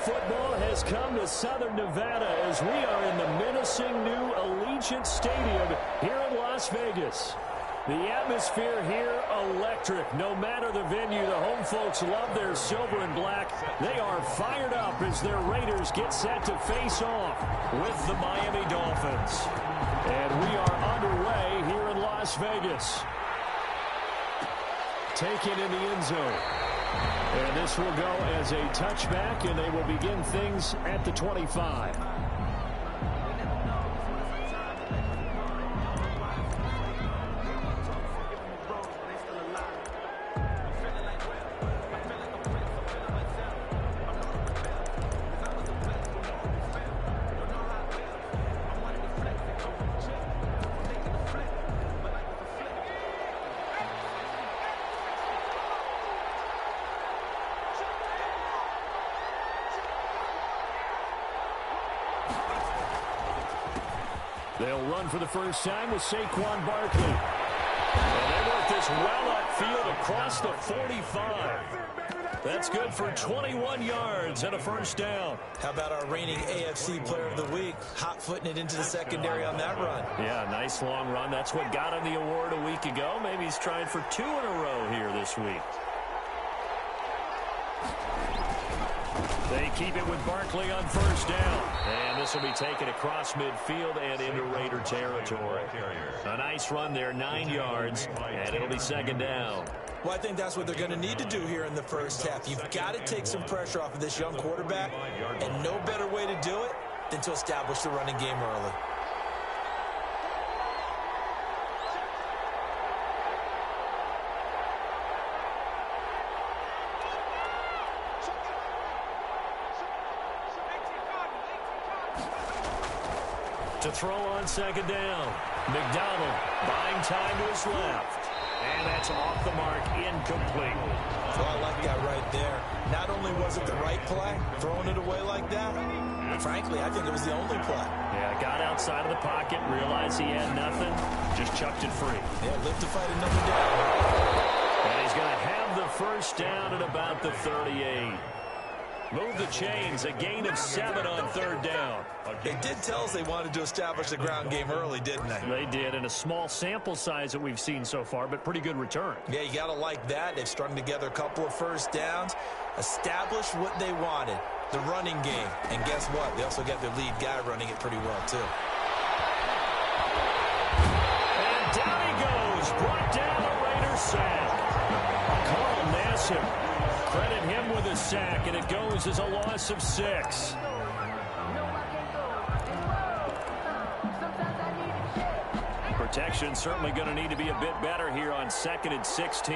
football has come to Southern Nevada as we are in the menacing new Allegiant Stadium here in Las Vegas. The atmosphere here, electric. No matter the venue, the home folks love their silver and black. They are fired up as their Raiders get set to face off with the Miami Dolphins. And we are underway here in Las Vegas. Taken in the end zone. And this will go as a touchback, and they will begin things at the 25. They'll run for the first time with Saquon Barkley. And they work this well upfield across the 45. That's good for 21 yards and a first down. How about our reigning AFC Player of the Week, hot-footing it into the secondary on that run? Yeah, nice long run. That's what got him the award a week ago. Maybe he's trying for 2 in a row here this week. They keep it with Barkley on first down. And this will be taken across midfield and into Raider territory. A nice run there, 9 yards, and it'll be second down. Well, I think that's what they're going to need to do here in the first half. You've got to take some pressure off of this young quarterback, and no better way to do it than to establish the running game early. To throw on second down. McDonald buying time to his left. And that's off the mark, incomplete. Well, I like that right there. Not only was it the right play, throwing it away like that, but frankly, I think it was the only play. Yeah, got outside of the pocket, realized he had nothing, just chucked it free. Yeah, live to fight another down. And he's going to have the first down at about the 38. Move the chains, a gain of 7 on third down. They did tell us they wanted to establish the ground game early, didn't they? They did, in a small sample size that we've seen so far, but pretty good return. Yeah, you got to like that. They've strung together a couple of first downs, established what they wanted, the running game. And guess what? They also got their lead guy running it pretty well, too. And down he goes, brought down a Raiders sack. Carl Nassib. Credit him with a sack, and it goes as a loss of 6. Protection certainly going to need to be a bit better here on 2nd and 16.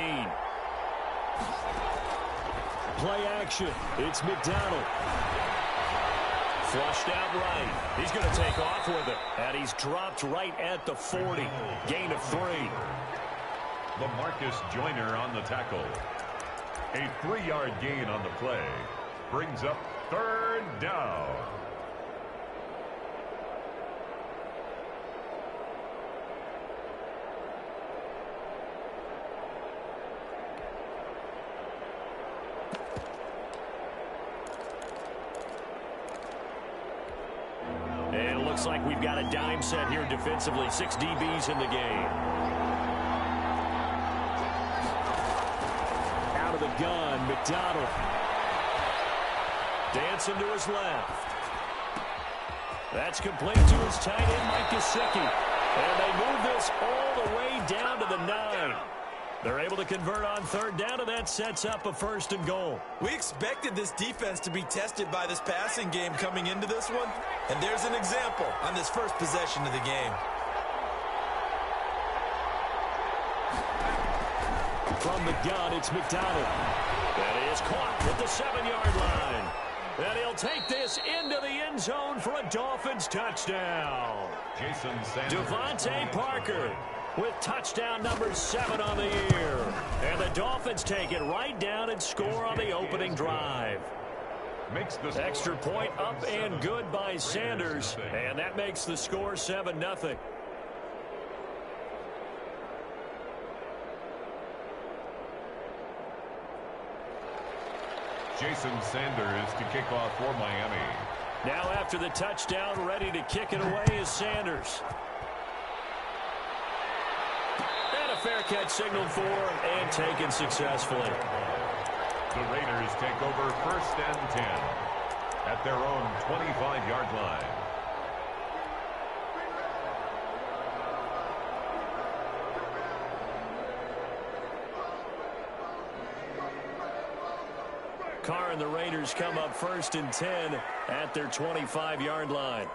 Play action. It's McDonald. Flushed out right. He's going to take off with it. And he's dropped right at the 40. Gain of 3. LaMarcus Joyner on the tackle. A 3-yard gain on the play brings up third down. And it looks like we've got a dime set here defensively. 6 DBs in the game. Out of the gun, McDonald. Dancing to his left. That's complete to his tight end, Mike Gesicki. And they move this all the way down to the 9. They're able to convert on third down, and that sets up a 1st and goal. We expected this defense to be tested by this passing game coming into this one, and there's an example on this first possession of the game. From the gun, it's McDonald. That is caught at the 7-yard line. And he'll take this into the end zone for a Dolphins touchdown. Jason Sanders. Devontae Parker with touchdown number 7 on the year. And the Dolphins take it right down and score on the opening drive. Makes the extra point up and good by Sanders. And that makes the score 7-0. Jason Sanders to kick off for Miami. Now after the touchdown, ready to kick it away is Sanders. And a fair catch signaled for and taken successfully. The Raiders take over 1st and 10 at their own 25-yard line. Carr and the Raiders come up 1st and 10 at their 25-yard line.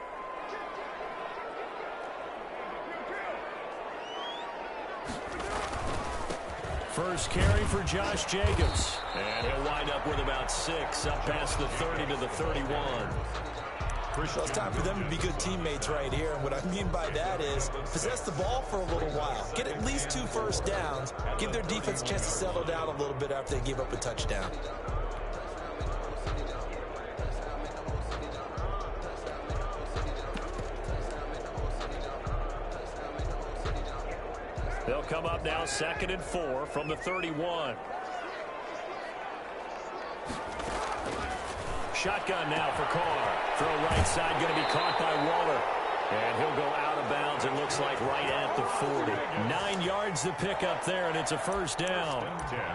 First carry for Josh Jacobs. And he'll wind up with about 6 up past the 30 to the 31. Well, it's time for them to be good teammates right here. And what I mean by that is possess the ball for a little while. Get at least 2 first downs. Give their defense a chance to settle down a little bit after they give up a touchdown. They'll come up now 2nd and 4 from the 31. Shotgun now for Carr. Throw right side going to be caught by Waller. And he'll go out of bounds, it looks like, right at the 40. 9 yards to pick up there, and it's a first down.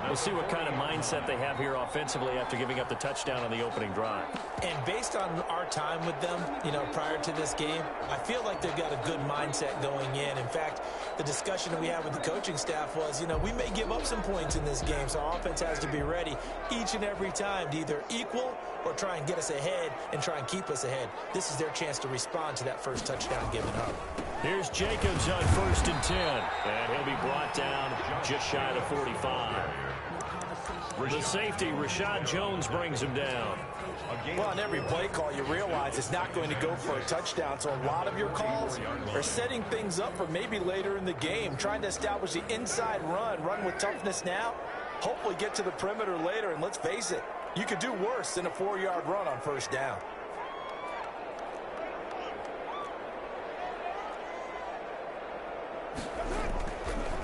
We'll see what kind of mindset they have here offensively after giving up the touchdown on the opening drive. And based on our time with them, prior to this game, I feel like they've got a good mindset going in. In fact, the discussion that we had with the coaching staff was, we may give up some points in this game, so our offense has to be ready each and every time to either equal or try and get us ahead and try and keep us ahead. This is their chance to respond to that first touchdown given up. Here's Jacobs on 1st and 10. And he'll be brought down just shy of the 45. The safety, Rashad Jones, brings him down. Well, on every play call, you realize it's not going to go for a touchdown. So a lot of your calls are setting things up for maybe later in the game, trying to establish the inside run with toughness now, hopefully get to the perimeter later. And let's face it, you could do worse than a 4-yard run on first down.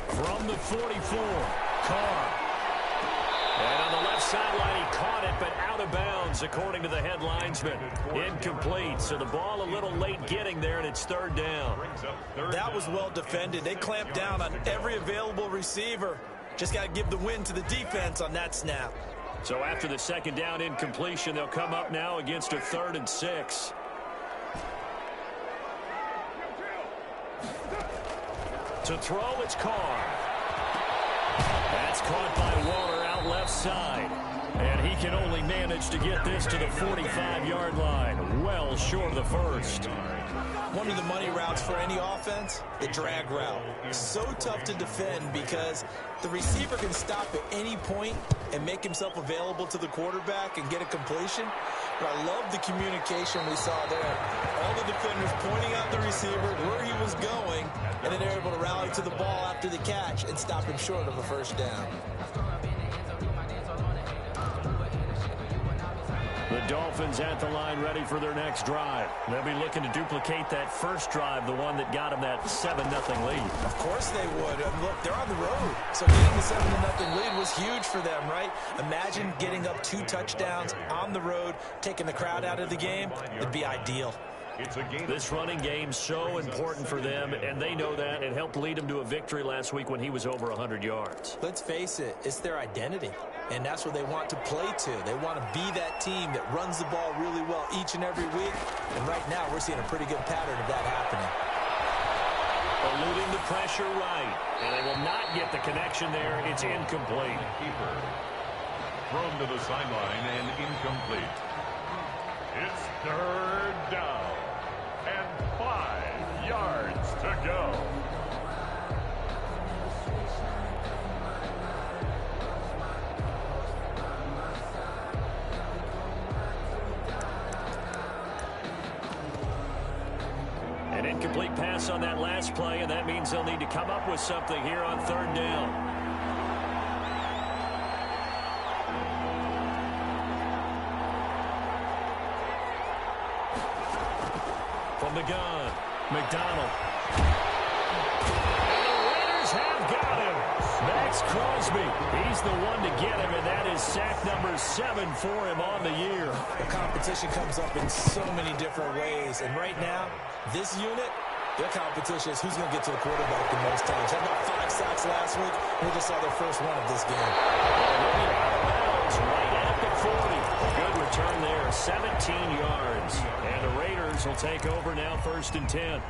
From the 44, Carr. And on the left sideline, he caught it, but out of bounds, according to the head linesman. Incomplete, so the ball a little late getting there, and it's 3rd down. That was well defended. They clamped down on every available receiver. Just got to give the win to the defense on that snap. So after the 2nd down incompletion, they'll come up now against a 3rd and 6. To throw, it's Carr. That's caught by Waller out left side. And he can only manage to get this to the 45-yard line. Well short of the first. One of the money routes for any offense, the drag route. So tough to defend because the receiver can stop at any point and make himself available to the quarterback and get a completion. But I love the communication we saw there. All the defenders pointing out the receiver, where he was going, and then they're able to rally to the ball after the catch and stop him short of a first down. The Dolphins at the line ready for their next drive. They'll be looking to duplicate that first drive, the one that got them that 7-0 lead. Of course they would. Look, they're on the road. So getting the 7-0 lead was huge for them, right? Imagine getting up 2 touchdowns on the road, taking the crowd out of the game. It'd be ideal. This running game so important for them, and they know that. It helped lead them to a victory last week when he was over 100 yards. Let's face it, it's their identity, and that's what they want to play to. They want to be that team that runs the ball really well each and every week, and right now we're seeing a pretty good pattern of that happening. Eluding the pressure right, and they will not get the connection there. It's incomplete. Thrown to the sideline and incomplete. It's 3rd down. And 5 yards to go. An incomplete pass on that last play, and that means they'll need to come up with something here on 3rd down. From the gun, McDonald. And the Raiders Raiders have got him. Max Crosby, he's the one to get him, and that is sack number 7 for him on the year. The competition comes up in so many different ways, and right now, this unit, their competition is who's going to get to the quarterback the most times. Had about 5 sacks last week. We just saw their first one of this game. Right at the 40. A good return there, 17 yards. And the Raiders will take over now, 1st and 10.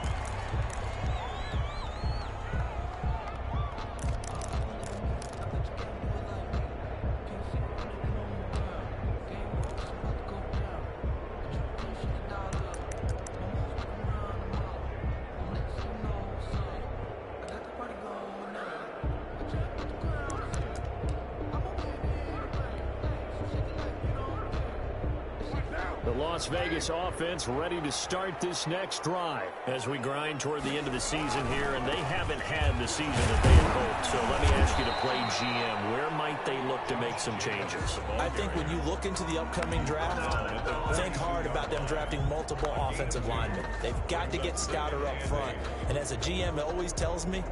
Las Vegas offense ready to start this next drive as we grind toward the end of the season here, and they haven't had the season that they had hoped. So let me ask you to play GM. Where might they look to make some changes? I think when you look into the upcoming draft, think hard about them drafting multiple offensive linemen. They've got to get stouter up front. And as a GM, it always tells me,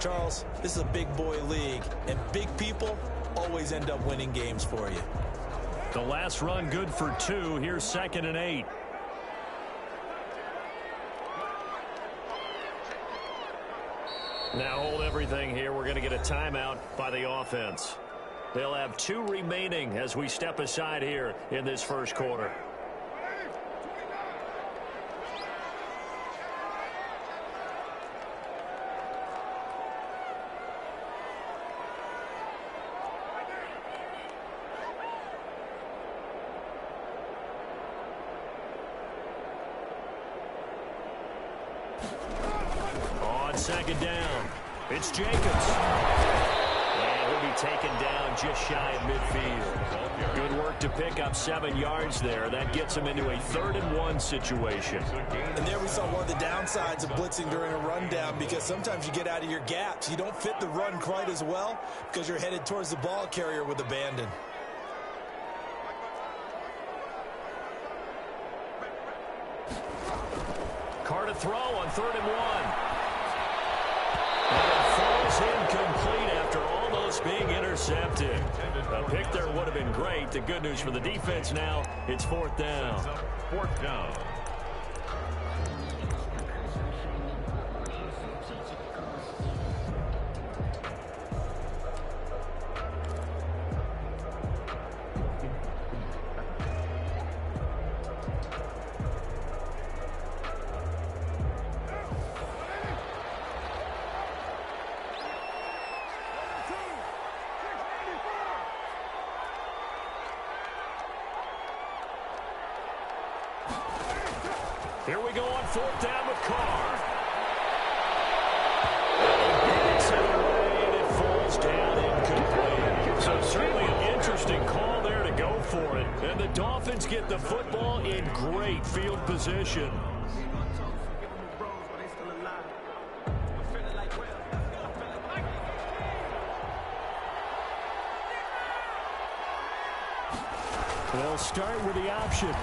Charles, this is a big boy league, and big people always end up winning games for you. The last run good for 2. Here's 2nd and 8. Now hold everything here. We're going to get a timeout by the offense. They'll have 2 remaining as we step aside here in this first quarter. On 2nd down, it's Jacobs. And he'll be taken down just shy of midfield. Good work to pick up 7 yards there. That gets him into a 3rd and 1 situation. And there we saw one of the downsides of blitzing during a rundown, because sometimes you get out of your gaps. You don't fit the run quite as well because you're headed towards the ball carrier with abandon. Carr to throw on 3rd and 1. And it falls incomplete after almost being intercepted. A pick there would have been great. The good news for the defense now, it's 4th down. 4th down. Here we go on 4th down with Carr. And he it away, and it falls down incomplete. So certainly an interesting call there to go for it. And the Dolphins get the football in great field position. They'll start with the option.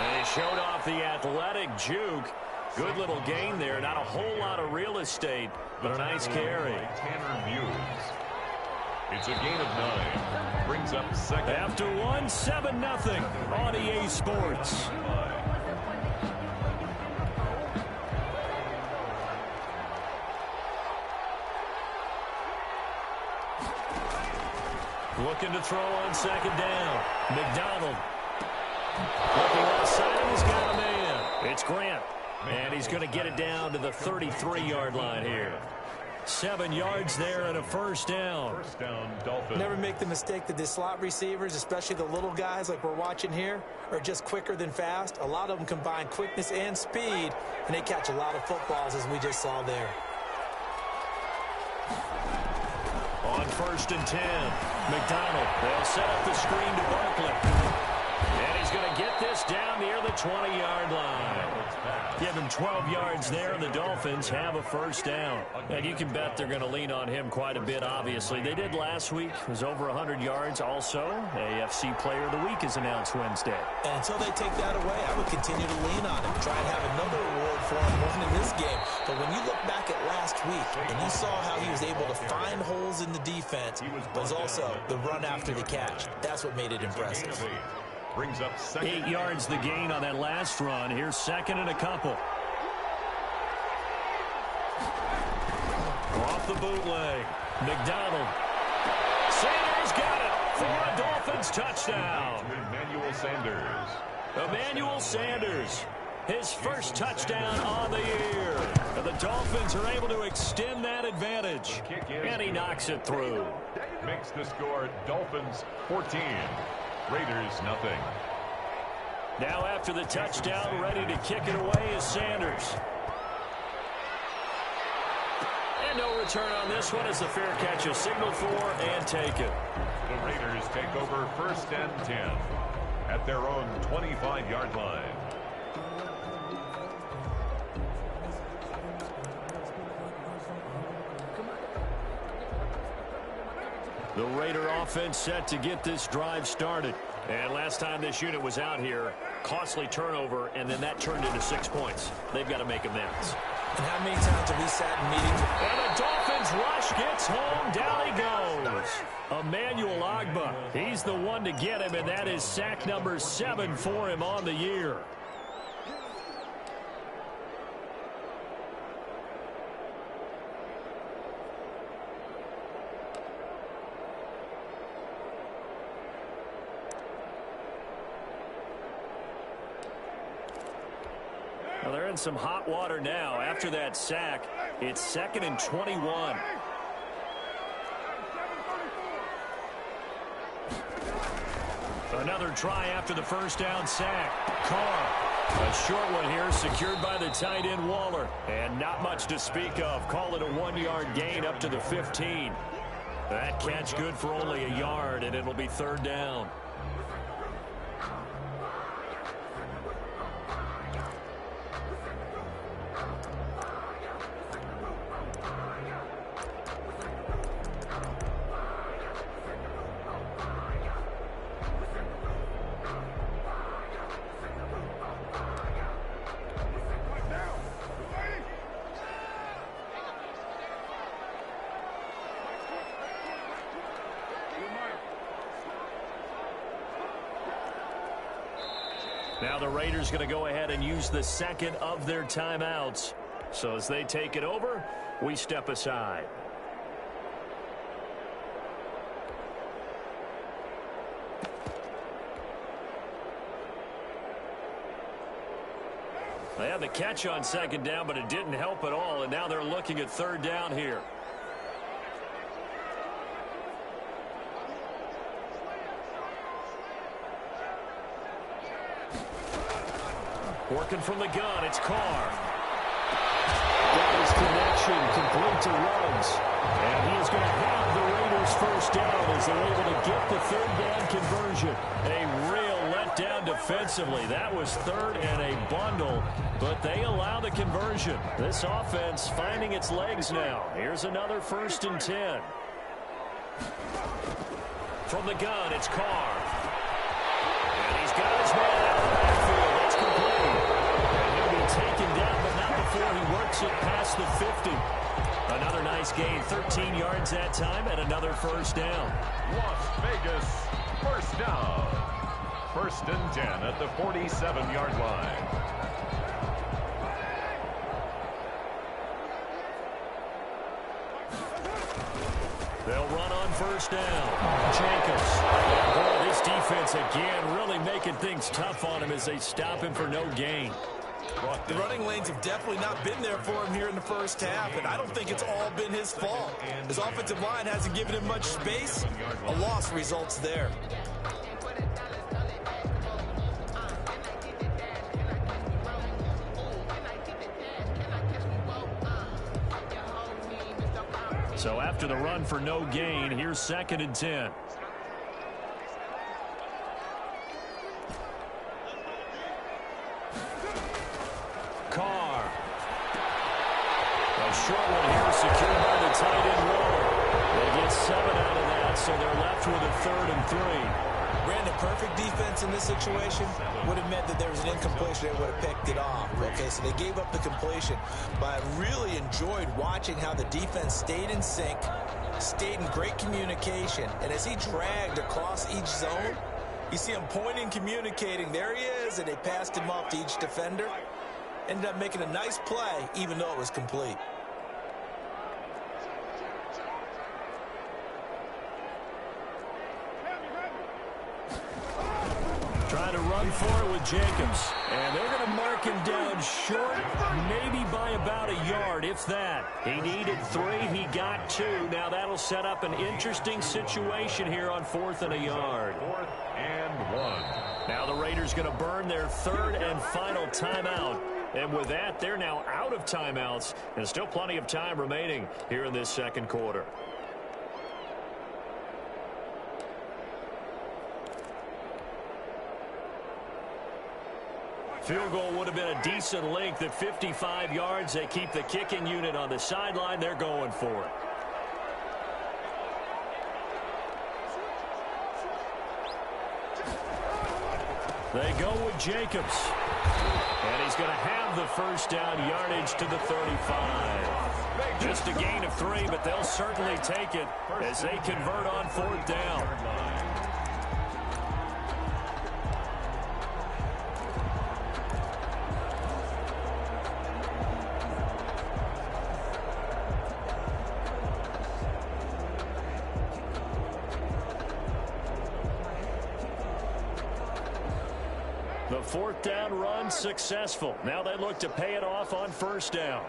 And he showed off the athletic juke. Good little gain there. Not a whole lot of real estate, but a nice carry. Tanner Muse. It's a gain of 9. Brings up 2nd. After 1, 7-0 on EA Sports. Looking to throw on 2nd down. McDonald. Looking outside, he's got a man. It's Grant. And he's going to get it down to the 33-yard line here. 7 yards there and a 1st down. 1st down, Dolphins. Never make the mistake that the slot receivers, especially the little guys like we're watching here, are just quicker than fast. A lot of them combine quickness and speed, and they catch a lot of footballs, as we just saw there. On 1st and 10, McDonald. They'll set up the screen to Barkley. And he's going to get this down near the the 20-yard line. Give him 12 yards there, and the Dolphins have a first down. And you can bet they're going to lean on him quite a bit, obviously. They did last week. It was over 100 yards. Also, AFC Player of the Week is announced Wednesday. And until they take that away, I would continue to lean on him. Try and have another award for him, one in this game. But when you look back at last week, and you saw how he was able to find holes in the defense, but also the run after the catch. That's what made it impressive. Brings up 8 yards the gain on that last run. Here's second and a couple. Off the bootleg. McDonald. Sanders got it for a Dolphins touchdown. Emmanuel Sanders. His first touchdown on the year. And the Dolphins are able to extend that advantage. And he knocks it through. Makes the score Dolphins 14. Raiders nothing. Now after the touchdown, ready to kick it away is Sanders. And no return on this one as the fair catch is signaled for and taken. The Raiders take over first and 10 at their own 25-yard line. The Raider offense set to get this drive started. And last time this unit was out here, costly turnover, and then that turned into 6 points. They've got to make amends. And how many times have we sat in meetings? And the Dolphins rush gets home. Down he goes. Emmanuel Ogbah. He's the one to get him, and that is sack number 7 for him on the year. Well, they're in some hot water now. After that sack, it's 2nd and 21. Another try after the first down sack. Carr, a short one here, secured by the tight end Waller. And not much to speak of. Call it a 1-yard gain up to the 15. That catch good for only a yard, and it'll be 3rd down. Now the Raiders going to go ahead and use the second of their timeouts. So as they take it over, we step aside. They had the catch on 2nd down, but it didn't help at all, and now they're looking at 3rd down here. Working from the gun, it's Carr. Got his connection, complete to Ruggs. And he is going to have the Raiders first down as they're able to get the 3rd down conversion. A real letdown defensively. That was 3rd and a bundle, but they allow the conversion. This offense finding its legs now. Here's another 1st and 10. From the gun, it's Carr. And he's got his man out of the backfield. That's complete. And he'll be taken down, but not before he works it past the 50. Another nice gain, 13 yards that time, and another first down. Las Vegas, first down. 1st and 10 at the 47-yard line. They'll run on first down. Jacobs. Boy, this defense again really making things tough on him as they stop him for no gain. The running lanes have definitely not been there for him here in the first half, and I don't think it's all been his fault. His offensive line hasn't given him much space. A loss results there. So after the run for no gain, here's 2nd and 10. short one here, secured by the tight end row. They get 7 out of that, so they're left with a 3rd and 3. Brandon, perfect defense in this situation would have meant that there was an incompletion. They would have picked it off. Okay, so they gave up the completion. But I really enjoyed watching how the defense stayed in sync, stayed in great communication. And as he dragged across each zone, you see him pointing, communicating. There he is, and they passed him off to each defender. Ended up making a nice play, even though it was complete. Trying to run for it with Jacobs. And they're going to mark him down short, maybe by about a yard, if that. He needed 3. He got 2. Now that'll set up an interesting situation here on 4th and a yard. 4th and 1. Now the Raiders going to burn their 3rd and final timeout. And with that, they're now out of timeouts. And still plenty of time remaining here in this second quarter. Field goal would have been a decent length at 55 yards. They keep the kicking unit on the sideline. They're going for it. They go with Jacobs. And he's going to have the first down, yardage to the 35. Just a gain of 3, but they'll certainly take it as they convert on 4th down. The 4th down run successful. Now they look to pay it off on 1st down.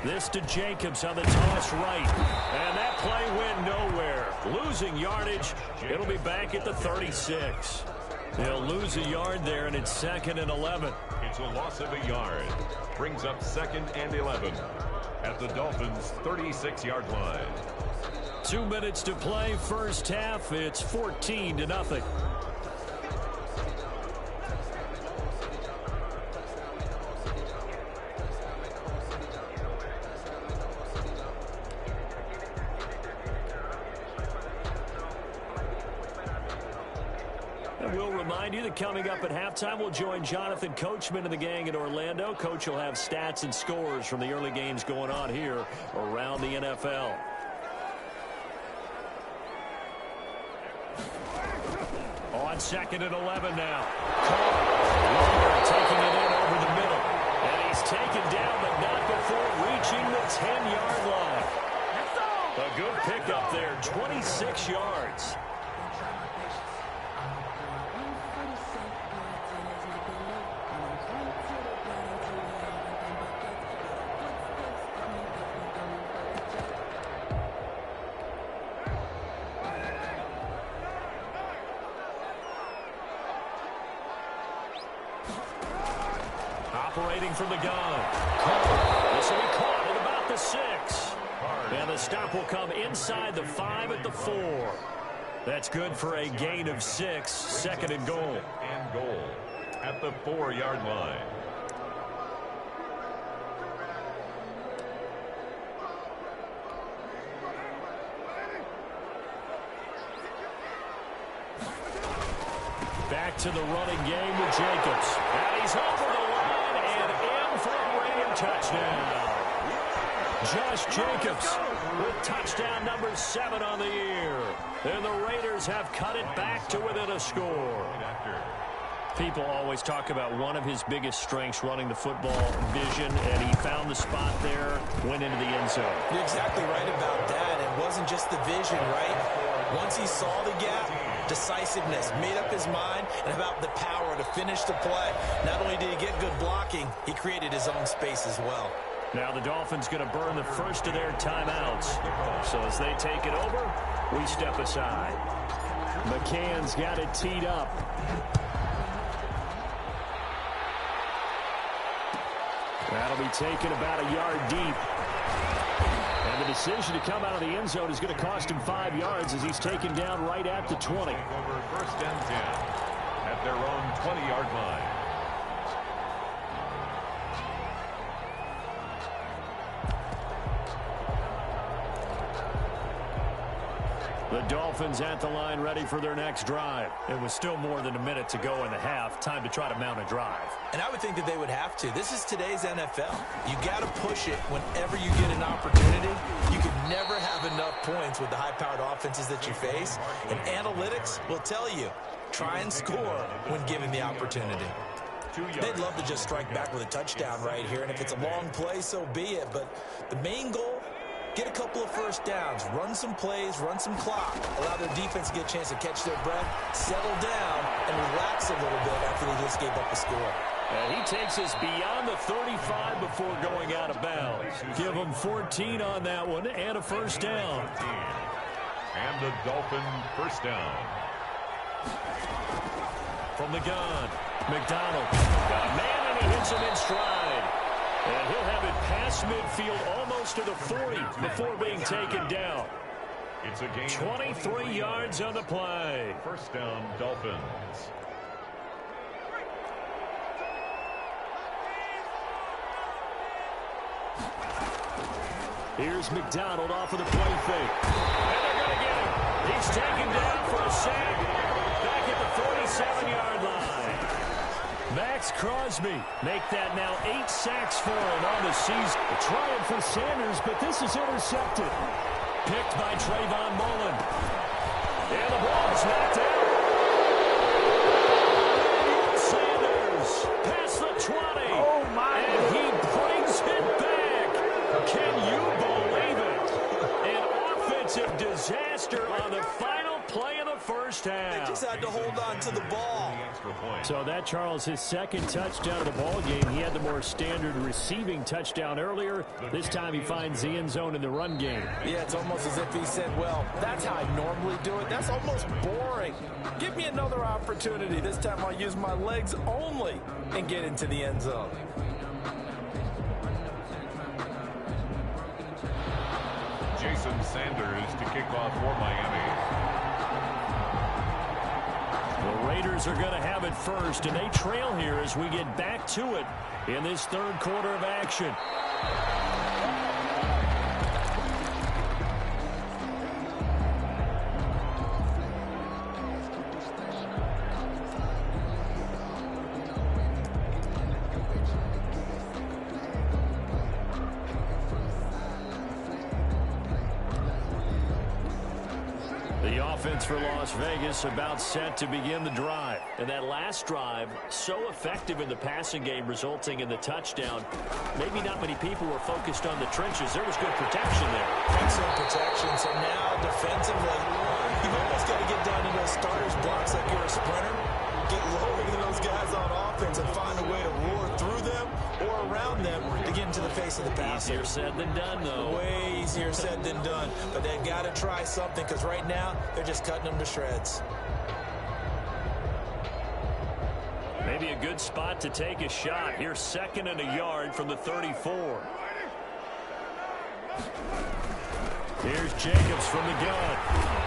This to Jacobs on the toss right. And that play went nowhere. Losing yardage. It'll be back at the 36. They'll lose a yard there, and it's 2nd and 11. It's a loss of a yard. Brings up 2nd and 11 at the Dolphins' 36-yard line. 2 minutes to play, first half. It's 14-0. We'll remind you that coming up at halftime, we'll join Jonathan Coachman and the gang in Orlando. Coach will have stats and scores from the early games going on here around the NFL. On 2nd and 11 now. Carr taking it in over the middle. And he's taken down, but not before reaching the 10-yard line. A good pickup there, 26 yards. Operating from the gun. This will be caught at about the 6. And the stop will come inside the 5 at the 4. That's good for a gain of 6. 2nd and goal. And goal at the 4-yard line. Back to the running game with Jacobs. And he's over the line and in for a Raider touchdown. Josh Jacobs with touchdown number 7 on the year. And the Raiders have cut it back to within a score. People always talk about one of his biggest strengths, running the football, vision, and he found the spot there, went into the end zone. You're exactly right about that. It wasn't just the vision, right? Once he saw the gap, decisiveness, made up his mind, and about the power to finish the play. Not only did he get good blocking, he created his own space as well. Now the Dolphins going to burn the first of their timeouts. So as they take it over, we step aside. McCann's got it teed up. That'll be taken about a yard deep. And the decision to come out of the end zone is going to cost him 5 yards as he's taken down right at the 20. Over 1st and 10 at their own 20-yard line. The Dolphins at the line ready for their next drive. It was still more than a minute to go in the half. Time to try to mount a drive. And I would think that they would have to. This is today's NFL. You got to push it whenever you get an opportunity. You can never have enough points with the high-powered offenses that you face. And analytics will tell you, try and score when given the opportunity. They'd love to just strike back with a touchdown right here. And if it's a long play, so be it. But the main goal, get a couple of first downs, run some plays, run some clock, allow their defense to get a chance to catch their breath, settle down, and relax a little bit after they just gave up a score. And he takes us beyond the 35 before going out of bounds. Give him 14 on that one and a first down. And the Dolphin first down. From the gun, McDonald. Got a man, and he hits him in stride. And he'll have it past midfield almost to the 40 before being taken down. It's a gain 23 yards on the play. First down, Dolphins. Here's McDonald off of the play fake. And they're going to get him. He's taken down for a sack back at the 47-yard line. Max Crosby make that now 8 sacks for him on the season. A triumph for Sanders, but this is intercepted. Picked by Trayvon Mullen. And the ball's knocked out. Sanders past the 20. Oh, my. And he brings it back. Can you believe it? An offensive disaster on the final play of the first half. They just had to hold on to the ball. So that, Charles, his second touchdown of the ball game. He had the more standard receiving touchdown earlier. This time he finds the end zone in the run game. Yeah, it's almost as if he said, well, that's how I normally do it. That's almost boring. Give me another opportunity. This time I'll use my legs only and get into the end zone. Jason Sanders to kick off for Miami. The Raiders are going to have it first, and they trail here as we get back to it in this third quarter of action. Offense for Las Vegas about set to begin the drive. And that last drive, so effective in the passing game, resulting in the touchdown. Maybe not many people were focused on the trenches. There was good protection there. Excellent protection. So now defensively, you've almost got to get down to those starters blocks like you're a sprinter. Get lower than those guys on offense and find a way to roar through them or around them to get into the face of the passer. Easier said than done, though. Way easier said than done. But they've got to try something because right now they're just cutting them to shreds. Maybe a good spot to take a shot. Here's 2nd and a yard from the 34. Here's Jacobs from the gun.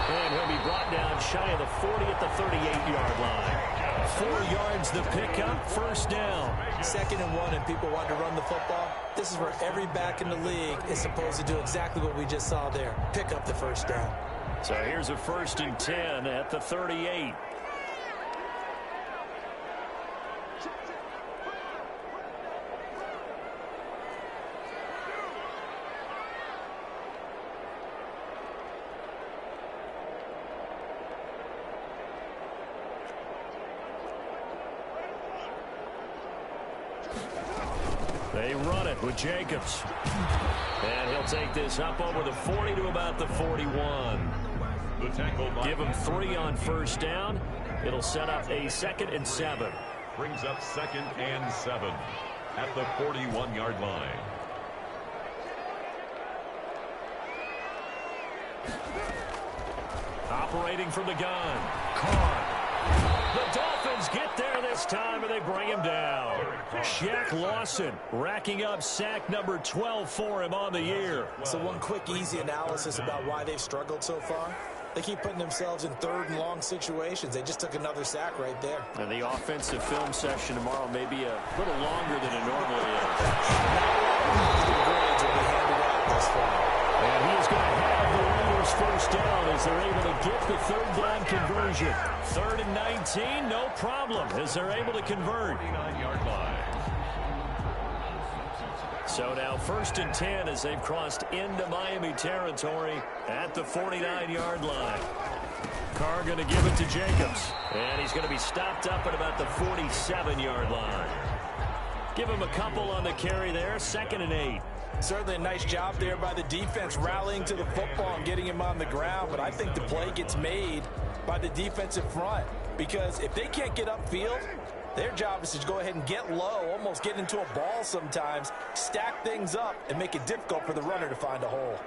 And he'll be brought down shy of the 40 at the 38-yard line. 4 yards the pickup, first down. 2nd and 1, and people want to run the football. This is where every back in the league is supposed to do exactly what we just saw there. Pick up the first down. So here's a 1st and 10 at the 38. They run it with Jacobs. And he'll take this up over the 40 to about the 41. The tackle Give him 3 on first down. It'll set up a 2nd and 7. brings up 2nd and 7 at the 41-yard line. Operating from the gun. Carr. The Dolphins get there this time, and they bring him down. Shaq Lawson racking up sack number 12 for him on the year. So one quick, easy analysis about why they've struggled so far. They keep putting themselves in 3rd and long situations. They just took another sack right there. And the offensive film session tomorrow may be a little longer than it normally is. The grades will be handed out this far. And he is going to have the Raiders Raiders first down as they're able to get the third down conversion. 3rd and 19, no problem as they're able to convert. 49-yard line. So now 1st and 10 as they've crossed into Miami territory at the 49-yard line. Carr going to give it to Jacobs. And he's going to be stopped up at about the 47-yard line. Give him a couple on the carry there. 2nd and 8. Certainly a nice job there by the defense rallying to the football and getting him on the ground. But I think the play gets made by the defensive front. Because if they can't get upfield, their job is to go ahead and get low, almost get into a ball sometimes, stack things up, and make it difficult for the runner to find a hole.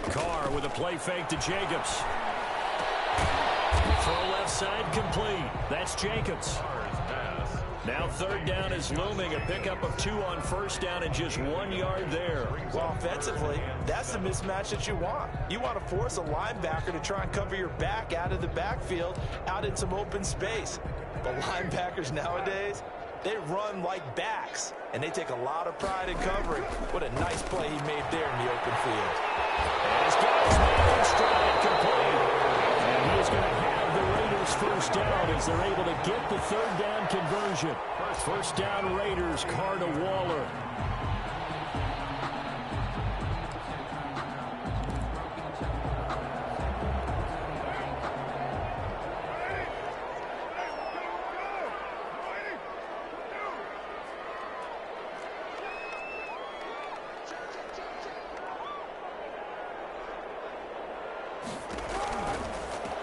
Carr with a play fake to Jacobs. Throw left side complete. That's Jacobs. Now 3rd down is looming. A pickup of 2 on 1st down and just 1 yard there. Well, offensively, that's the mismatch that you want. You want to force a linebacker to try and cover your back out of the backfield, out in some open space. But linebackers nowadays, they run like backs, and they take a lot of pride in covering. What a nice play he made there in the open field. And he's got his man in stride complete. And he's going to have the Raiders first down as they're able to get the 3rd down conversion. First down Raiders, Carr to Waller.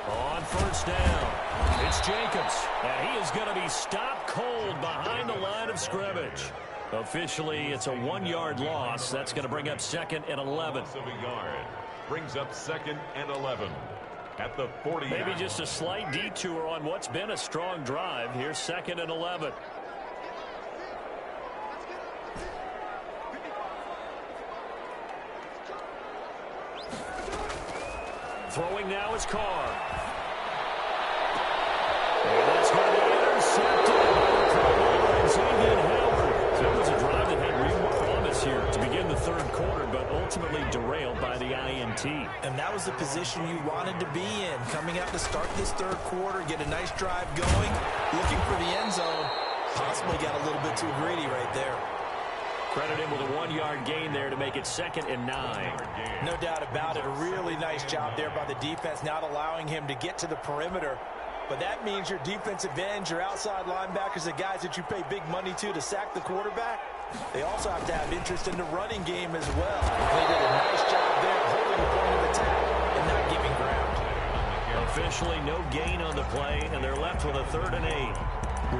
On 1st down, it's Jacobs, and he is going to be stopped cold behind the line of scrimmage. Officially, it's a 1-yard loss. That's going to bring up 2nd and 11. Loss of a yard. Brings up 2nd and 11 at the 40. Maybe just a slight detour on what's been a strong drive. Here's 2nd and 11. Throwing now is Carr. And that's going to be intercepted by the Pro Bowler, Xavier Howard. So it was a drive that had real promise here to begin the 3rd quarter, but ultimately derailed by the INT. And that was the position you wanted to be in. Coming out to start this 3rd quarter, get a nice drive going, looking for the end zone. Possibly got a little bit too greedy right there. Credit him with a 1-yard gain there to make it 2nd and 9. No doubt about it. A really nice job there by the defense, not allowing him to get to the perimeter. But that means your defensive ends, your outside linebackers, the guys that you pay big money to sack the quarterback, they also have to have interest in the running game as well. They did a nice job there holding the point of attack and not giving ground. Officially no gain on the play, and they're left with a 3rd and 8.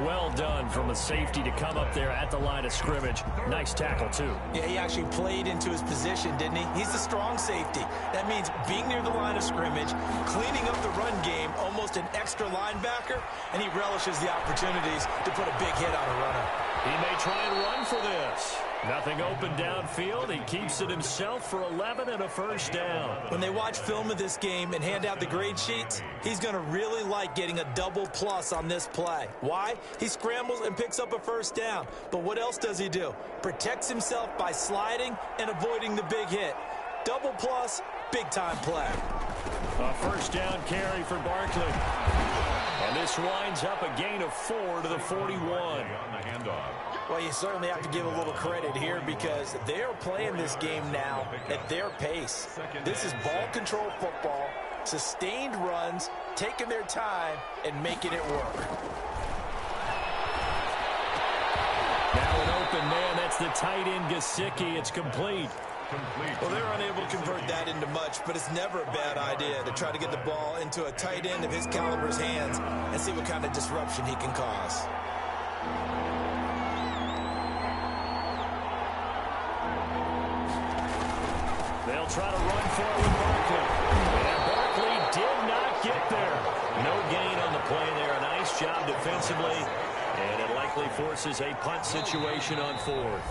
Well done from a safety to come up there at the line of scrimmage. Nice tackle, too. Yeah, he actually played into his position, didn't he? He's the strong safety. That means being near the line of scrimmage, cleaning up the run game, almost an extra linebacker, and he relishes the opportunities to put a big hit on a runner. He may try and run for this. Nothing open downfield. He keeps it himself for 11 and a 1st down. When they watch film of this game and hand out the grade sheets, he's going to really like getting a double plus on this play. Why? He scrambles and picks up a 1st down. But what else does he do? Protects himself by sliding and avoiding the big hit. Double plus, big-time play. A 1st down carry for Barkley. And this winds up a gain of 4 to the 41. On the handoff. Well, you certainly have to give a little credit here because they are playing this game now at their pace. This is ball control football, sustained runs, taking their time, and making it work. Now an open man. That's the tight end, Gesicki. It's complete. Well, they're unable to convert that into much, but it's never a bad idea to try to get the ball into a tight end of his caliber's hands and see what kind of disruption he can cause. They'll try to run for it with Barkley. And Barkley did not get there. No gain on the play there. A nice job defensively. And it likely forces a punt situation on 4th.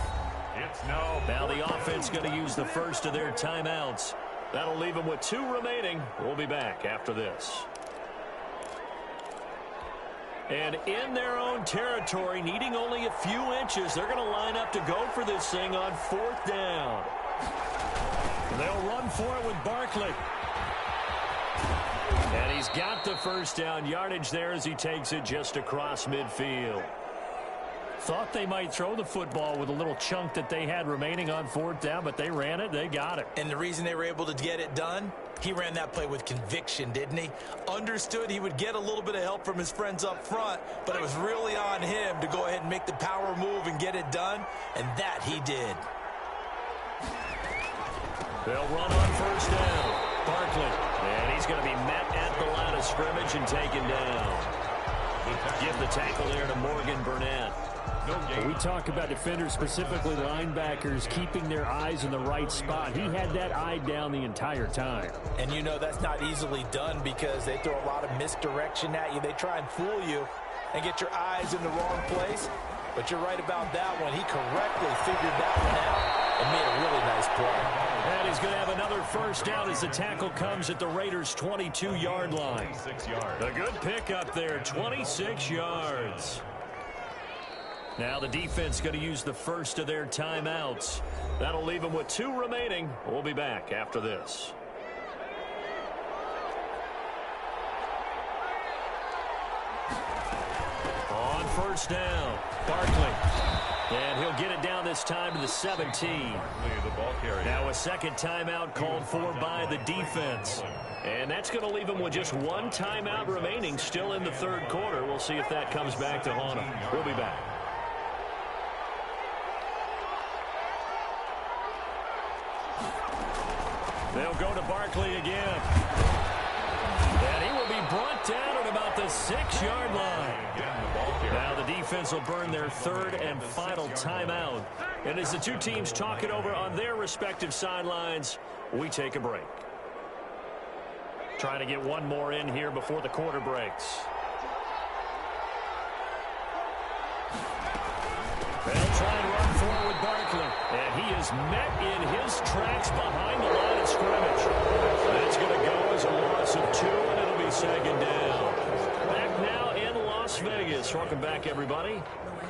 Now the offense going to use the first of their timeouts. That'll leave them with 2 remaining. We'll be back after this. And in their own territory, needing only a few inches, they're going to line up to go for this thing on 4th down. They'll run for it with Barkley. And he's got the first down yardage there as he takes it just across midfield. Thought they might throw the football with a little chunk that they had remaining on 4th down, but they ran it. They got it. And the reason they were able to get it done, he ran that play with conviction, didn't he? Understood he would get a little bit of help from his friends up front, but it was really on him to go ahead and make the power move and get it done, and that he did. They'll run on 1st down. Barkley, and he's going to be met at the line of scrimmage and taken down. Give the tackle there to Morgan Burnett. We talk about defenders, specifically linebackers, keeping their eyes in the right spot. He had that eye down the entire time. And you know that's not easily done because they throw a lot of misdirection at you. They try and fool you and get your eyes in the wrong place. But you're right about that one. He correctly figured that one out and made a really nice play. And he's going to have another first down as the tackle comes at the Raiders' 22-yard line. 26 yards. A good pickup there, 26 yards. Now the defense going to use the first of their timeouts. That'll leave them with 2 remaining. We'll be back after this. On 1st down, Barkley. And he'll get it down this time to the 17. Now a second timeout called for by the defense. And that's going to leave him with just 1 timeout remaining still in the 3rd quarter. We'll see if that comes back to haunt him. We'll be back. They'll go to Barkley again. And he will be brought down at about the 6-yard line. Now the defense will burn their 3rd and final timeout. And as the 2 teams talk it over on their respective sidelines, we take a break. Trying to get one more in here before the quarter breaks. They'll try and run forward with Barkley. And he is met in his tracks behind the line of scrimmage. That's going to go as a loss of 2, and it'll be 2nd down. Back now in Las Vegas. Welcome back, everybody.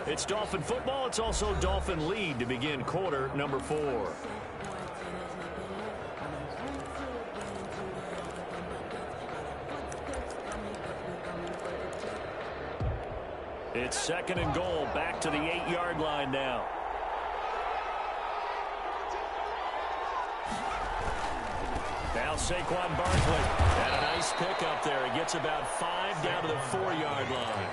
It's Dolphin football. It's also Dolphin lead to begin quarter number 4. It's 2nd and goal, back to the 8-yard line now. Now Saquon Barkley. And a nice pickup there. He gets about 5 down to the 4-yard line.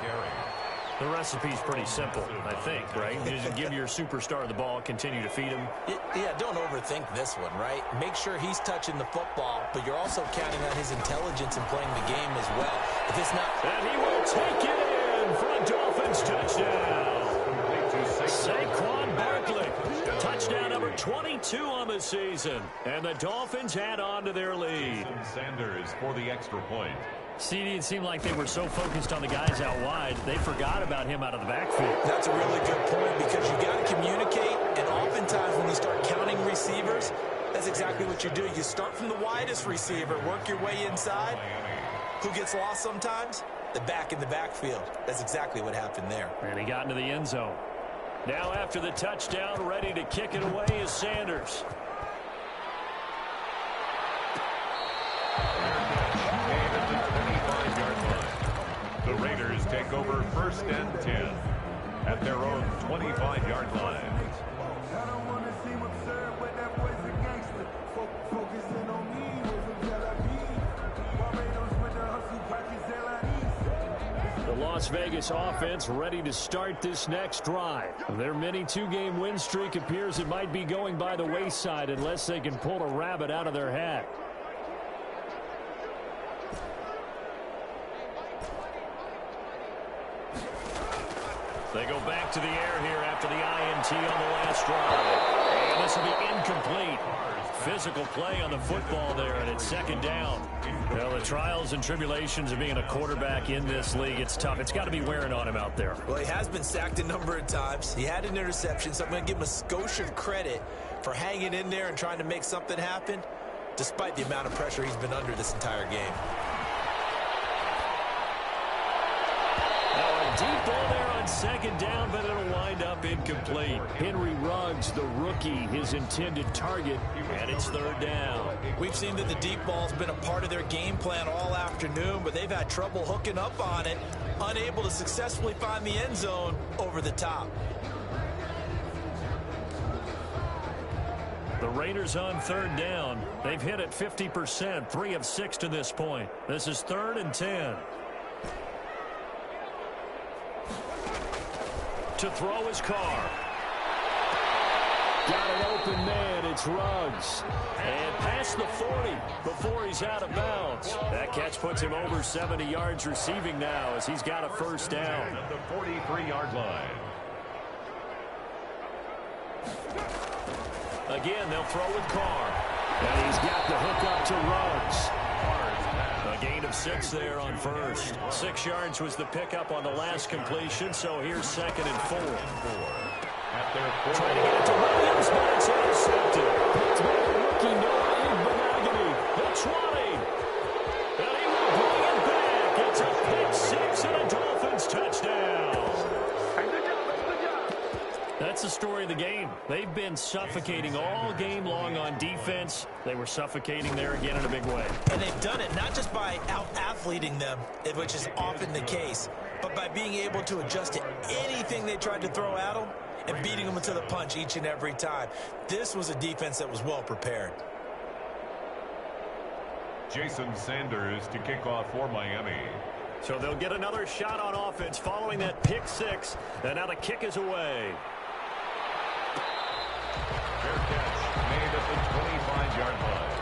The recipe's pretty simple, I think, right? You just give your superstar the ball, continue to feed him. Yeah, don't overthink this one, right? Make sure he's touching the football, but you're also counting on his intelligence in playing the game as well. If it's not... And he will take it in for a Dolphins touchdown. Saquon Barkley. Touchdown number 22 on the season. And the Dolphins add on to their lead. Sanders for the extra point. CD, it seemed like they were so focused on the guys out wide, they forgot about him out of the backfield. That's a really good point because you got to communicate, and oftentimes when you start counting receivers, that's exactly what you do. You start from the widest receiver, work your way inside. Who gets lost sometimes? The back in the backfield. That's exactly what happened there. And he got into the end zone. Now after the touchdown, ready to kick it away is Sanders. The Raiders take over 1st and 10 at their own 25-yard line. The Las Vegas offense ready to start this next drive. Their mini 2-game win streak appears it might be going by the wayside unless they can pull a rabbit out of their hat. They go back to the air here after the INT on the last drive. And this will be incomplete. Physical play on the football there, and it's 2nd down. Well, the trials and tribulations of being a quarterback in this league, it's tough. It's got to be wearing on him out there. Well, he has been sacked a number of times. He had an interception, so I'm going to give him a skosh of credit for hanging in there and trying to make something happen, despite the amount of pressure he's been under this entire game. Now a Deep ball there on second down, but it'll wind up incomplete. Henry Ruggs, the rookie, his intended target, and it's third down. We've seen that the deep ball's been a part of their game plan all afternoon, but they've had trouble hooking up on it, unable to successfully find the end zone over the top. The Raiders on third down. They've hit it 50%, 3 of 6 to this point. This is 3rd and 10. To throw his Carr. Got an open man. It's Ruggs. And past the 40 before he's out of bounds. That catch puts him over 70 yards receiving now as he's got a first down. At the 43-yard line. Again, they'll throw with Carr. And he's got the hook up to Ruggs. A gain of 6 there on first. 6 yards was the pickup on the last completion, so here's 2nd and 4. At their Trying to get it to Williams, but it's intercepted. It's by the rookie Noah Igbinoghene. The 20. And he will bring it back. It's a pick 6 and a Dolphins touchdown. That's the story of the game. They've been suffocating all game long on defense. They were suffocating there again in a big way. And they've done it not just by out-athleting them, which is often the case, but by being able to adjust to anything they tried to throw at them and beating them to the punch each and every time. This was a defense that was well prepared. Jason Sanders to kick off for Miami. So they'll get another shot on offense following that pick 6. And now the kick is away. Fair catch made at the 25-yard line.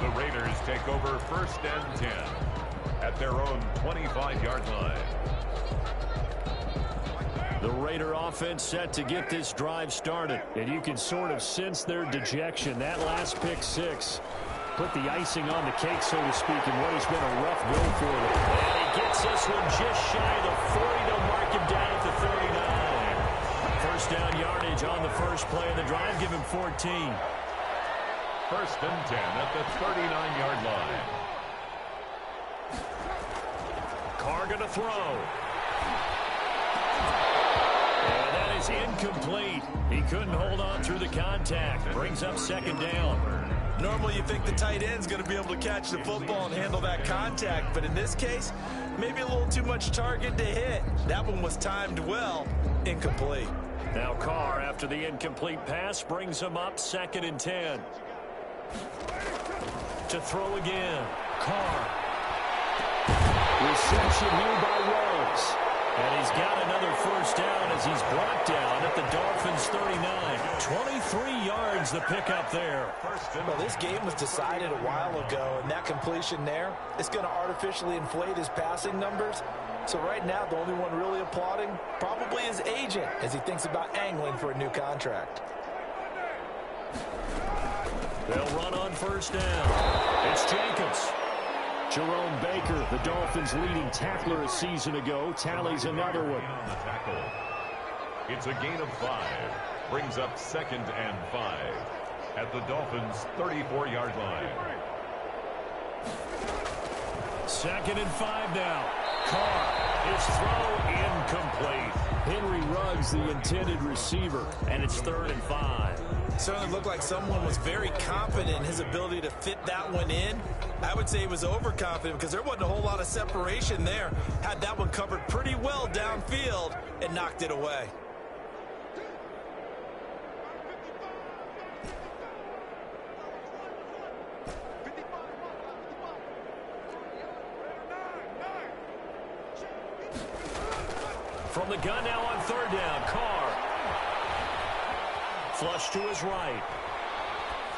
The Raiders take over 1st and 10 at their own 25-yard line. The Raider offense set to get this drive started. And you can sort of sense their dejection. That last pick 6 put the icing on the cake, so to speak, in what has been a rough go for them. And he gets this one just shy of the 40 to mark him down at the 39. First down yardage on the first play of the drive. Give him 14. 1st and 10 at the 39-yard line. Carr going to throw. And that is incomplete. He couldn't hold on through the contact. Brings up 2nd down. Normally you think the tight end's going to be able to catch the football and handle that contact, but in this case, maybe a little too much target to hit. That one was timed well. Incomplete. Now Carr, after the incomplete pass, brings him up 2nd and 10. To throw again. Carr. Reception here by Ruggs. And he's got another first down as he's brought down at the Dolphins' 39. 23 yards the pickup there. Well, this game was decided a while ago, and that completion there is going to artificially inflate his passing numbers. So right now, the only one really applauding probably his agent as he thinks about angling for a new contract. They'll run on first down. It's Jacobs. Jerome Baker, the Dolphins' leading tackler a season ago, tallies another one. On the tackle. It's a gain of 5. Brings up 2nd and 5 at the Dolphins' 34-yard line. 2nd and 5 now. Carr, his throw incomplete. Henry Ruggs, the intended receiver, and it's 3rd and 5. Certainly looked like someone was very confident in his ability to fit that one in. I would say he was overconfident because there wasn't a whole lot of separation there. Had that one covered pretty well downfield and knocked it away. From the gun now on 3rd down, Carr. Flush to his right.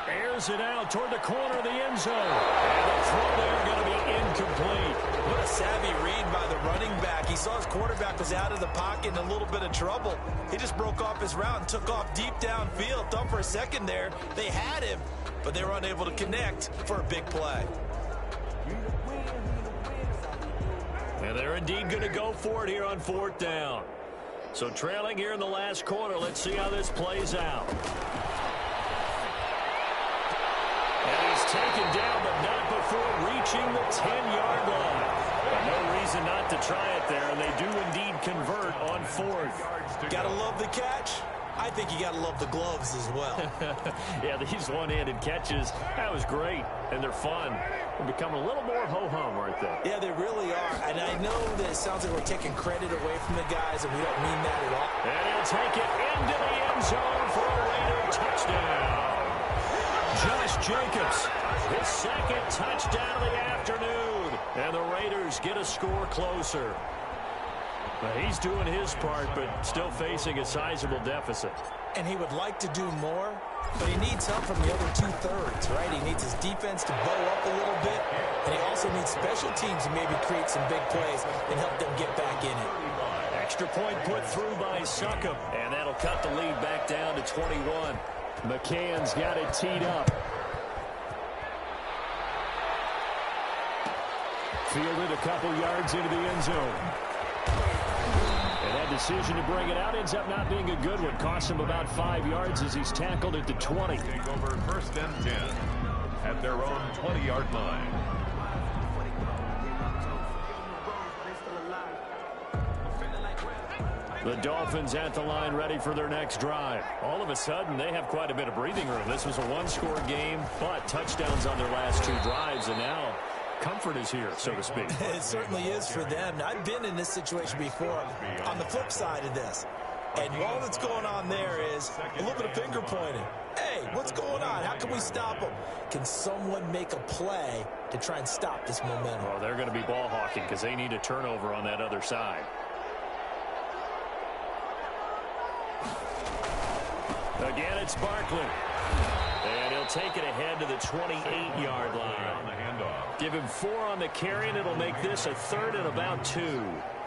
Airs it out toward the corner of the end zone. And the throw there going to be incomplete. What a savvy read by the running back. He saw his quarterback was out of the pocket in a little bit of trouble. He just broke off his route and took off deep downfield. Thought for a second there they had him, but they were unable to connect for a big play. And they're indeed going to go for it here on 4th down. So trailing here in the last quarter, let's see how this plays out. And he's taken down, but not before reaching the 10-yard line. And no reason reason not to try it there, and they do indeed convert on fourth. Gotta love the catch. I think you gotta love the gloves as well. Yeah, these one-handed catches, that was great, and they're fun. They're becoming a little more ho-hum, aren't they? Yeah, they really are. And I know that it sounds like we're taking credit away from the guys, and we don't mean that at all. And he'll take it into the end zone for a Raider touchdown. Josh Jacobs, his second touchdown of the afternoon. And the Raiders get a score closer. Well, he's doing his part, but still facing a sizable deficit. And he would like to do more, but he needs help from the other two-thirds, right? He needs his defense to bow up a little bit, and he also needs special teams to maybe create some big plays and help them get back in it. Extra point put through by Succop, and that'll cut the lead back down to 21. McCann's got it teed up. Fielded a couple yards into the end zone. And that decision to bring it out ends up not being a good one. Costs him about 5 yards as he's tackled at the 20. Take over first and 10 at their own 20-yard line. The Dolphins at the line ready for their next drive. All of a sudden, they have quite a bit of breathing room. This was a one-score game, but touchdowns on their last two drives, and now comfort is here, so to speak. It certainly is for them. Now, I've been in this situation before on the flip side of this. And all that's going on there is a little bit of finger pointing. Hey, what's going on? How can we stop them? Can someone make a play to try and stop this momentum? Well, they're going to be ball hawking because they need a turnover on that other side. Again, it's Barkley. And he'll take it ahead to the 28-yard line. Give him 4 on the carry, and it'll make this a third and about 2.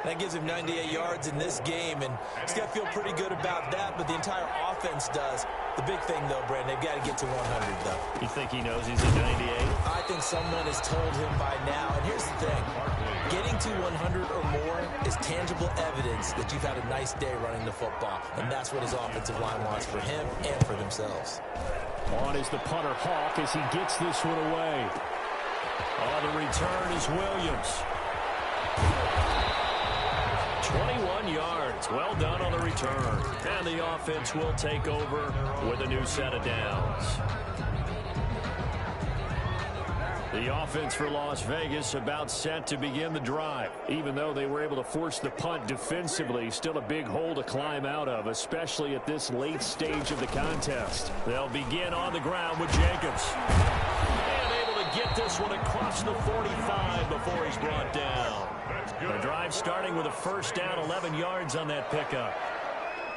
That gives him 98 yards in this game, and he's got to feel pretty good about that, but the entire offense does. The big thing, though, Brandon, they've got to get to 100, though. You think he knows he's at 98? I think someone has told him by now, and here's the thing. Getting to 100 or more is tangible evidence that you've had a nice day running the football, and that's what his offensive line wants for him and for themselves. On is the punter Hawk as he gets this one away. On the return is Williams. 21 yards. Well done on the return. And the offense will take over with a new set of downs. The offense for Las Vegas about set to begin the drive. Even though they were able to force the punt defensively, still a big hole to climb out of, especially at this late stage of the contest. They'll begin on the ground with Jacobs. And able to get this one across the 45 before he's brought down. The drive starting with a first down, 11 yards on that pickup.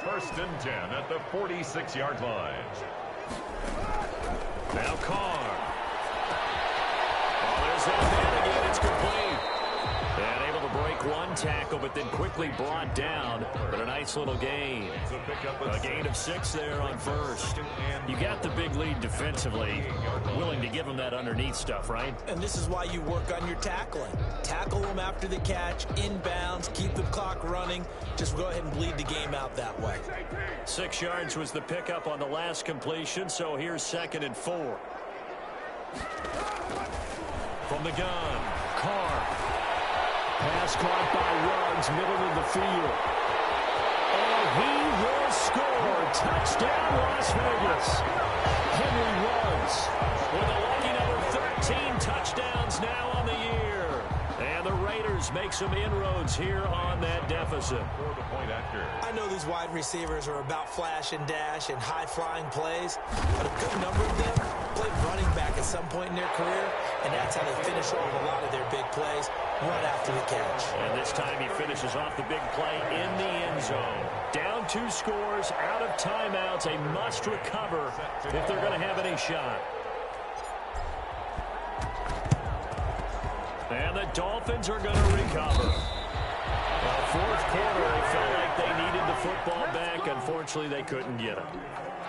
First and 10 at the 46-yard line. Now Carr. There's that man again. It's complete. And able to break one tackle, but then quickly brought down. But a nice little gain. A gain of 6 there on first. You got the big lead defensively. Willing to give him that underneath stuff, right? And this is why you work on your tackling. Tackle them after the catch, inbounds, keep the clock running. Just go ahead and bleed the game out that way. 6 yards was the pickup on the last completion, so here's 2nd and 4. From the gun, Carr. Pass caught by Ruggs, middle of the field. And he will score. Touchdown, Las Vegas. Henry Ruggs with a lucky number 13 touchdowns now on the year. And the Raiders make some inroads here on that deficit. I know these wide receivers are about flash and dash and high-flying plays, but a good number of them played running back at some point in their career, and that's how they finish off a lot of their big plays, run after the catch. And this time he finishes off the big play in the end zone. Down 2 scores, out of timeouts, a must recover if they're going to have any shot. And the Dolphins are going to recover. Well, fourth quarter, they felt like they needed the football back. Unfortunately, they couldn't get it.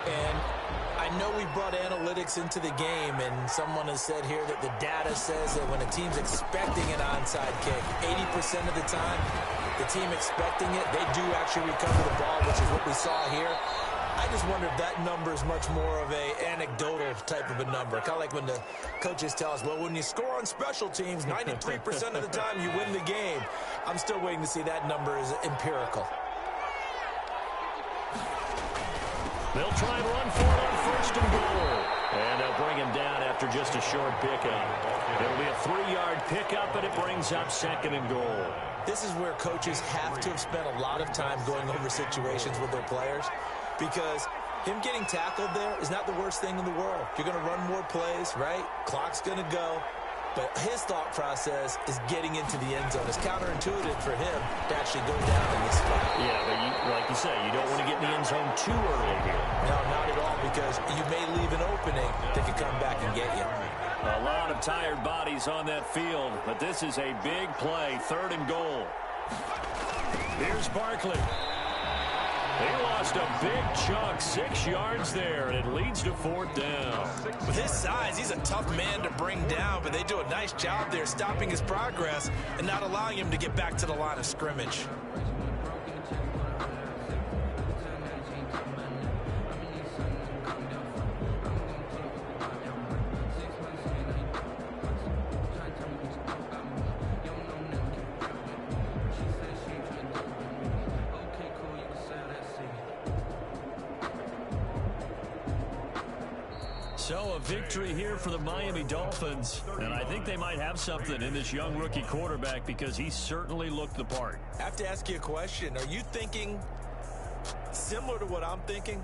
And I know we brought analytics into the game, and someone has said here that the data says that when a team's expecting an onside kick, 80% of the time, the team expecting it, they do actually recover the ball, which is what we saw here. I just wonder if that number is much more of a anecdotal type of a number. Kind of like when the coaches tell us, well, when you score on special teams, 93% of the time you win the game. I'm still waiting to see that number is empirical. They'll try and run for it on first and goal. And they'll bring him down after just a short pickup. It'll be a 3-yard pickup, and it brings up second and goal. This is where coaches have to have spent a lot of time going over situations with their players, because him getting tackled there is not the worst thing in the world. You're going to run more plays, right? Clock's going to go. But his thought process is getting into the end zone. It's counterintuitive for him to actually go down in this spot. Yeah, but like you say, you don't want to get in the end zone too early here. No, not at all, because you may leave an opening that could come back and get you. A lot of tired bodies on that field, but this is a big play, 3rd and goal. Here's Barkley. He lost a big chunk, 6 yards there, and it leads to 4th down. With his size, he's a tough man to bring down, but they do a nice job there stopping his progress and not allowing him to get back to the line of scrimmage. So a victory here for the Miami Dolphins, and I think they might have something in this young rookie quarterback because he certainly looked the part. I have to ask you a question. Are you thinking similar to what I'm thinking?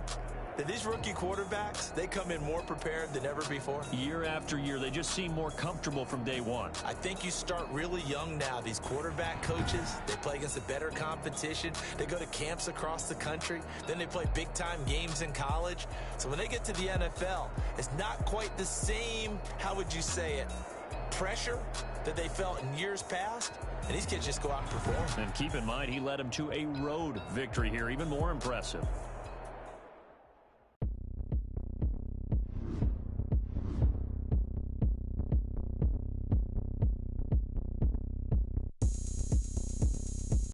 That these rookie quarterbacks, they come in more prepared than ever before? Year after year, they just seem more comfortable from day one. I think you start really young now. These quarterback coaches, they play against a better competition. They go to camps across the country. Then they play big-time games in college. So when they get to the NFL, it's not quite the same, how would you say it, pressure that they felt in years past. And these kids just go out and perform. And keep in mind, he led them to a road victory here, even more impressive.